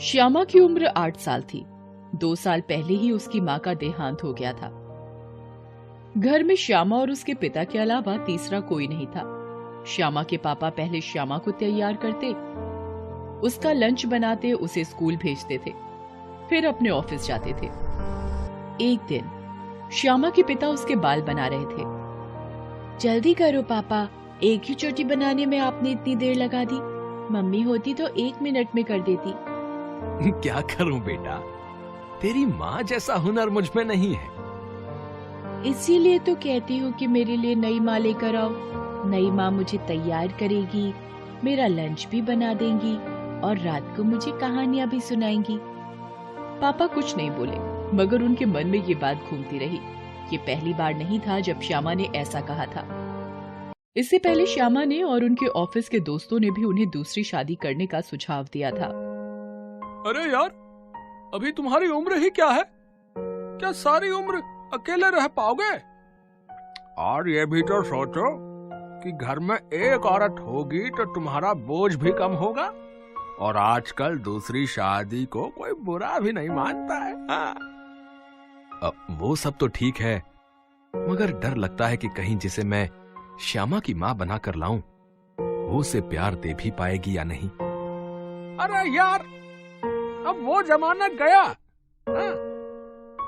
श्यामा की उम्र 8 साल थी। 2 साल पहले ही उसकी माँ का देहांत हो गया था। घर में श्यामा और उसके पिता के अलावा तीसरा कोई नहीं था। श्यामा के पापा पहले श्यामा को तैयार करते, उसका लंच बनाते, उसे स्कूल भेजते थे, फिर अपने ऑफिस जाते थे। एक दिन श्यामा के पिता उसके बाल बना रहे थे। जल्दी करो पापा, एक ही चोटी बनाने में आपने इतनी देर लगा दी। मम्मी होती तो 1 मिनट में कर देती। क्या करूं बेटा, तेरी माँ जैसा हुनर मुझ में नहीं है। इसीलिए तो कहती हूँ कि मेरे लिए नई माँ लेकर आओ। नई माँ मुझे तैयार करेगी, मेरा लंच भी बना देंगी और रात को मुझे कहानियां भी सुनाएंगी। पापा कुछ नहीं बोले, मगर उनके मन में ये बात घूमती रही। ये पहली बार नहीं था जब श्यामा ने ऐसा कहा था। इससे पहले श्यामा ने और उनके ऑफिस के दोस्तों ने भी उन्हें दूसरी शादी करने का सुझाव दिया था। अरे यार, अभी तुम्हारी उम्र ही क्या है? क्या सारी उम्र अकेले रह पाओगे? और ये भी तो सोचो कि घर में एक औरत होगी तो तुम्हारा बोझ भी कम होगा, और आजकल दूसरी शादी को कोई बुरा भी नहीं मानता है। हाँ। वो सब तो ठीक है, मगर डर लगता है कि कहीं जिसे मैं श्यामा की माँ बनाकर लाऊं, वो उसे प्यार दे भी पाएगी या नहीं। अरे यार, अब वो जमाना गया। हाँ?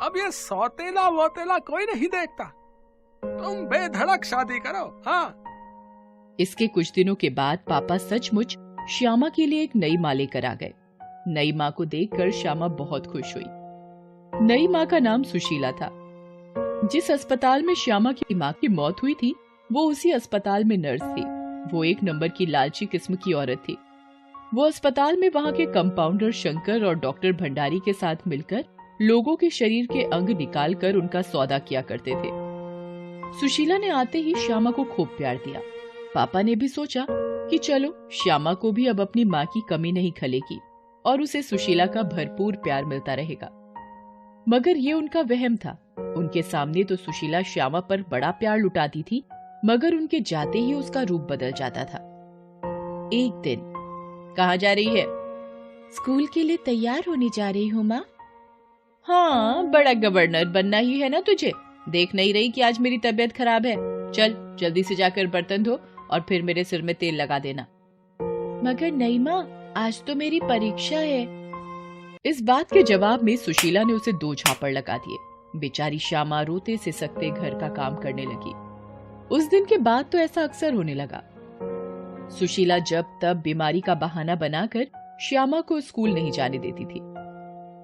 अब ये सौतेला वोतेला कोई नहीं देखता। तुम बेधड़क शादी करो। हाँ। इसके कुछ दिनों के बाद पापा सचमुच श्यामा के लिए एक नई माँ लेकर आ गए। नई माँ को देखकर श्यामा बहुत खुश हुई। नई माँ का नाम सुशीला था। जिस अस्पताल में श्यामा की माँ की मौत हुई थी, वो उसी अस्पताल में नर्स थी। वो एक नंबर की लालची किस्म की औरत थी। वो अस्पताल में वहाँ के कंपाउंडर शंकर और डॉक्टर भंडारी के साथ मिलकर लोगों के शरीर के अंग निकालकर उनका सौदा किया करते थे। सुशीला ने आते ही श्यामा को खूब प्यार दिया। पापा ने भी सोचा कि चलो, श्यामा को भी अब अपनी माँ की कमी नहीं खलेगी और उसे सुशीला का भरपूर प्यार मिलता रहेगा। मगर ये उनका वहम था। उनके सामने तो सुशीला श्यामा पर बड़ा प्यार लुटाती थी, मगर उनके जाते ही उसका रूप बदल जाता था। एक दिन, कहाँ जा रही है? स्कूल के लिए तैयार होने जा रही हूँ माँ। हाँ, बड़ा गवर्नर बनना ही है ना तुझे? देख नहीं रही कि आज मेरी तबीयत खराब है? चल जल्दी से जाकर बर्तन धो और फिर मेरे सिर में तेल लगा देना। मगर नहीं माँ, आज तो मेरी परीक्षा है। इस बात के जवाब में सुशीला ने उसे 2 झापड़ लगा दिए। बेचारी श्यामा रोते सिसकते घर का काम करने लगी। उस दिन के बाद तो ऐसा अक्सर होने लगा। सुशीला जब तब बीमारी का बहाना बनाकर श्यामा को स्कूल नहीं जाने देती थी।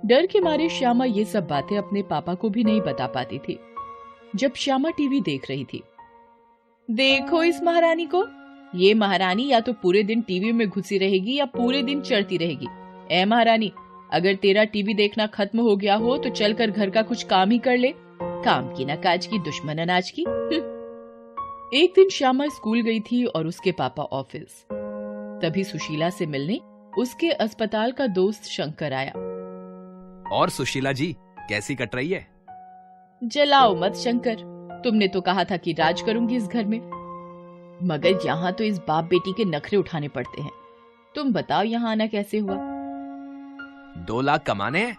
डर के मारे श्यामा ये सब बातें अपने पापा को भी नहीं बता पाती थी। जब श्यामा टीवी देख रही थी, देखो इस महारानी को, ये महारानी या तो पूरे दिन टीवी में घुसी रहेगी या पूरे दिन चढ़ती रहेगी। ए महारानी, अगर तेरा टीवी देखना खत्म हो गया हो तो चलकर घर का कुछ काम ही कर ले। काम की ना काज की, दुश्मन अनाज की। एक दिन श्यामा स्कूल गई थी और उसके पापा ऑफिस। तभी सुशीला से मिलने उसके अस्पताल का दोस्त शंकर आया। और सुशीला जी, कैसी कट रही है? जलाओ मत शंकर, तुमने तो कहा था कि राज करूंगी इस घर में, मगर यहाँ तो इस बाप बेटी के नखरे उठाने पड़ते हैं। तुम बताओ यहाँ आना कैसे हुआ? 2 लाख कमाने हैं।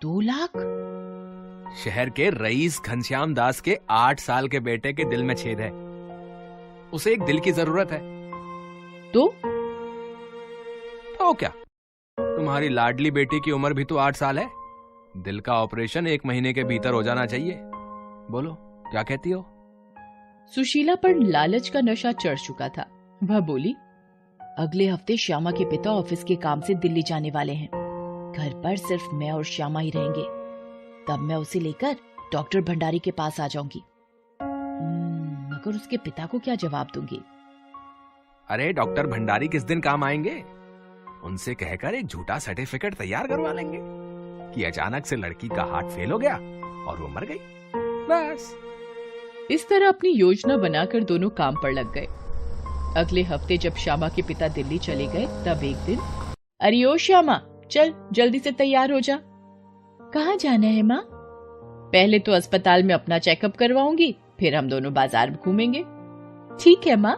2 लाख? शहर के रईस घनश्याम दास के 8 साल के बेटे के दिल में छेद है। उसे एक दिल की जरूरत है। तो क्या, तुम्हारी लाडली बेटी की उम्र भी तो 8 साल है। दिल का ऑपरेशन 1 महीने के भीतर हो जाना चाहिए। बोलो, क्या कहती हो? सुशीला पर लालच का नशा चढ़ चुका था। वह बोली, अगले हफ्ते श्यामा के पिता ऑफिस के काम से दिल्ली जाने वाले हैं। घर पर सिर्फ मैं और श्यामा ही रहेंगे। तब मैं उसे लेकर डॉक्टर भंडारी के पास आ जाऊंगी। मगर उसके पिता को क्या जवाब दूंगी? अरे डॉक्टर भंडारी किस दिन काम आएंगे? उनसे कहकर एक झूठा सर्टिफिकेट तैयार करवा लेंगे कि अचानक से लड़की का हार्ट फेल हो गया और वो मर गई। बस। इस तरह अपनी योजना बनाकर दोनों काम पर लग गए। अगले हफ्ते जब श्यामा के पिता दिल्ली चले गए, तब एक दिन, अरे ओ श्यामा, चल जल्दी से तैयार हो जा। कहाँ जाना है माँ? पहले तो अस्पताल में अपना चेकअप करवाऊंगी, फिर हम दोनों बाजार घूमेंगे। ठीक है माँ।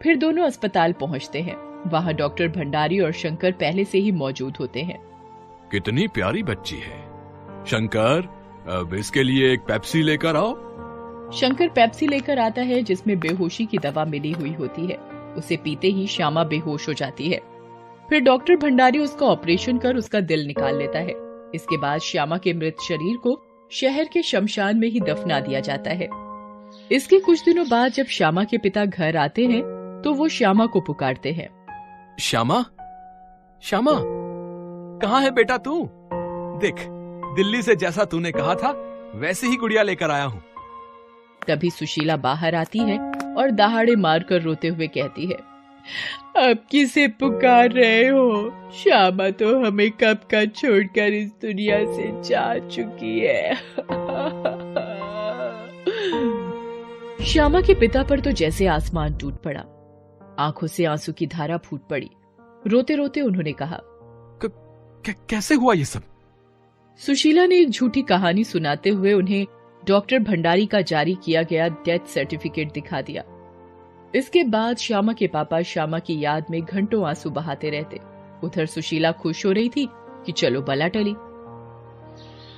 फिर दोनों अस्पताल पहुंचते हैं। वहाँ डॉक्टर भंडारी और शंकर पहले से ही मौजूद होते हैं। कितनी प्यारी बच्ची है। शंकर, अब इसके लिए एक पेप्सी लेकर आओ। शंकर पेप्सी लेकर आता है जिसमें बेहोशी की दवा मिली हुई होती है। उसे पीते ही श्यामा बेहोश हो जाती है। फिर डॉक्टर भंडारी उसका ऑपरेशन कर उसका दिल निकाल लेता है। इसके बाद श्यामा के मृत शरीर को शहर के शमशान में ही दफना दिया जाता है। इसके कुछ दिनों बाद जब श्यामा के पिता घर आते हैं तो वो श्यामा को पुकारते हैं। श्यामा, श्यामा, कहाँ है बेटा तू? देख, दिल्ली से जैसा तूने कहा था वैसे ही गुड़िया लेकर आया हूँ। तभी सुशीला बाहर आती है और दहाड़े मारकर रोते हुए कहती है, अब किसे पुकार रहे हो? श्यामा तो हमें कब का छोड़कर इस दुनिया से जा चुकी है। श्यामा के पिता पर तो जैसे आसमान टूट पड़ा। आंखों से आंसू की धारा फूट पड़ी। रोते रोते उन्होंने कहा, कैसे हुआ ये सब? सुशीला ने एक झूठी कहानी सुनाते हुए उन्हें डॉक्टर भंडारी का जारी किया गया डेथ सर्टिफिकेट दिखा दिया। इसके बाद श्यामा के पापा श्यामा की याद में घंटों आंसू बहाते रहते। उधर सुशीला खुश हो रही थी कि चलो बला टली।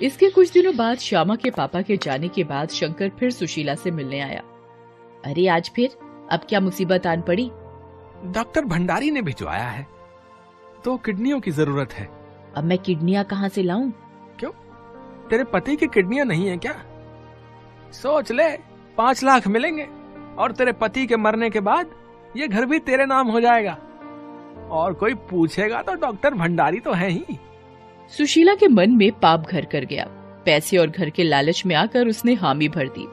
इसके कुछ दिनों बाद श्यामा के पापा के जाने के बाद शंकर फिर सुशीला से मिलने आया। अरे आज फिर? अब क्या मुसीबत आन पड़ी? डॉक्टर भंडारी ने भिजवाया है, 2 किडनियों की जरूरत है। अब मैं किडनियां कहाँ से लाऊं? क्यों, तेरे पति की किडनियां नहीं है क्या? सोच ले, 5 लाख मिलेंगे और तेरे पति के मरने के बाद ये घर भी तेरे नाम हो जाएगा। और कोई पूछेगा तो डॉक्टर भंडारी तो है ही। सुशीला के मन में पाप घर कर गया। पैसे और घर के लालच में आकर उसने हामी भर दी।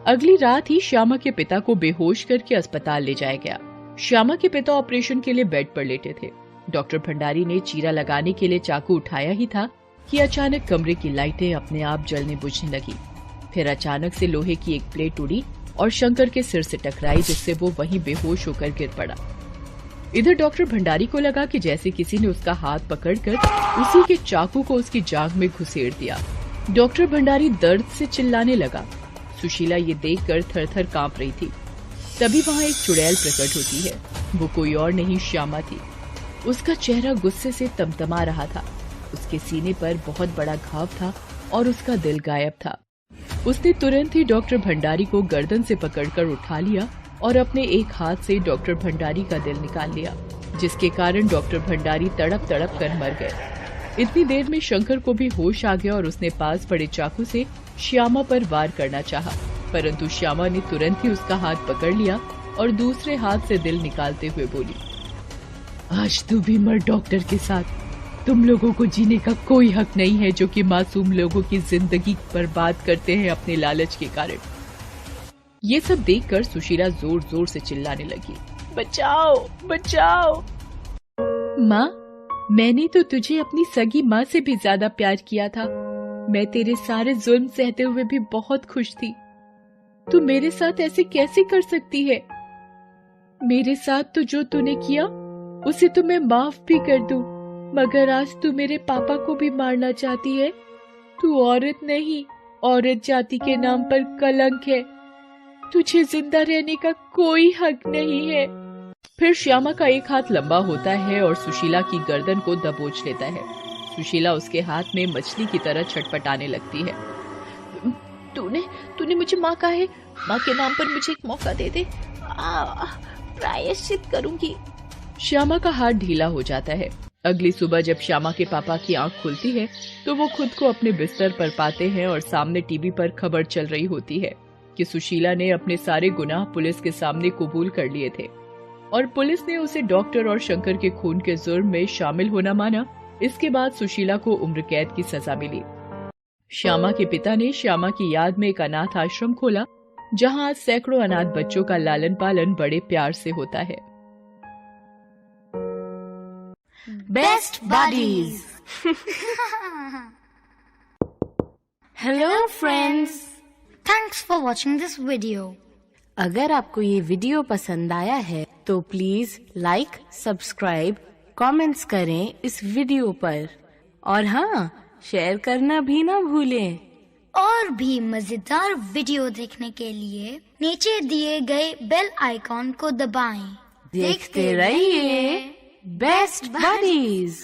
अगली रात ही श्यामा के पिता को बेहोश करके अस्पताल ले जाया गया। श्यामा के पिता ऑपरेशन के लिए बेड पर लेटे थे। डॉक्टर भंडारी ने चीरा लगाने के लिए चाकू उठाया ही था कि अचानक कमरे की लाइटें अपने आप जलने बुझने लगी। फिर अचानक से लोहे की एक प्लेट उड़ी और शंकर के सिर से टकराई, जिससे वो वहीं बेहोश होकर गिर पड़ा। इधर डॉक्टर भंडारी को लगा कि जैसे किसी ने उसका हाथ पकड़कर उसी के चाकू को उसकी जांघ में घुसेड़ दिया। डॉक्टर भंडारी दर्द से चिल्लाने लगा। सुशीला ये देखकर थर-थर कांप रही थी। तभी वहाँ एक चुड़ैल प्रकट होती है। वो कोई और नहीं, श्यामा थी। उसका चेहरा गुस्से से तमतमा रहा था। उसके सीने पर बहुत बड़ा घाव था और उसका दिल गायब था। उसने तुरंत ही डॉक्टर भंडारी को गर्दन से पकड़कर उठा लिया और अपने एक हाथ से डॉक्टर भंडारी का दिल निकाल लिया, जिसके कारण डॉक्टर भंडारी तड़प तड़प कर मर गए। इतनी देर में शंकर को भी होश आ गया और उसने पास पड़े चाकू से श्यामा पर वार करना चाहा, परंतु श्यामा ने तुरंत ही उसका हाथ पकड़ लिया और दूसरे हाथ से दिल निकालते हुए बोली, आज तू भी मर डॉक्टर के साथ। तुम लोगों को जीने का कोई हक नहीं है जो कि मासूम लोगों की जिंदगी बर्बाद करते हैं अपने लालच के कारण। ये सब देखकर सुशीला जोर जोर से चिल्लाने लगी, बचाओ बचाओ। माँ, मैंने तो तुझे अपनी सगी माँ से भी ज्यादा प्यार किया था। मैं तेरे सारे जुल्म सहते हुए भी बहुत खुश थी। तू मेरे साथ ऐसे कैसे कर सकती है? मेरे साथ तो जो तूने किया उसे तो मैं माफ भी कर दूं, मगर आज तू मेरे पापा को भी मारना चाहती है। तू औरत नहीं, औरत जाति के नाम पर कलंक है। तुझे जिंदा रहने का कोई हक नहीं है। फिर श्यामा का एक हाथ लंबा होता है और सुशीला की गर्दन को दबोच लेता है। सुशीला उसके हाथ में मछली की तरह छटपटाने लगती है। तूने मुझे माँ कहा है, माँ के नाम पर मुझे एक मौका दे दे, प्रायश्चित करूंगी। श्यामा का हाथ ढीला हो जाता है। अगली सुबह जब श्यामा के पापा की आंख खुलती है तो वो खुद को अपने बिस्तर पर पाते हैं और सामने टीवी पर खबर चल रही होती है कि सुशीला ने अपने सारे गुनाह पुलिस के सामने कबूल कर लिए थे और पुलिस ने उसे डॉक्टर और शंकर के खून के जुर्म में शामिल होना माना। इसके बाद सुशीला को उम्र कैद की सजा मिली। श्यामा के पिता ने श्यामा की याद में एक अनाथ आश्रम खोला, जहां आज सैकड़ों अनाथ बच्चों का लालन पालन बड़े प्यार से होता है। Best Buddies. Hello friends. Thanks for watching this video. अगर आपको ये वीडियो पसंद आया है तो प्लीज लाइक, सब्सक्राइब, कमेंट्स करें इस वीडियो पर और हाँ, शेयर करना भी ना भूलें। और भी मजेदार वीडियो देखने के लिए नीचे दिए गए बेल आइकॉन को दबाएं। देखते रहिए बेस्ट बडीज।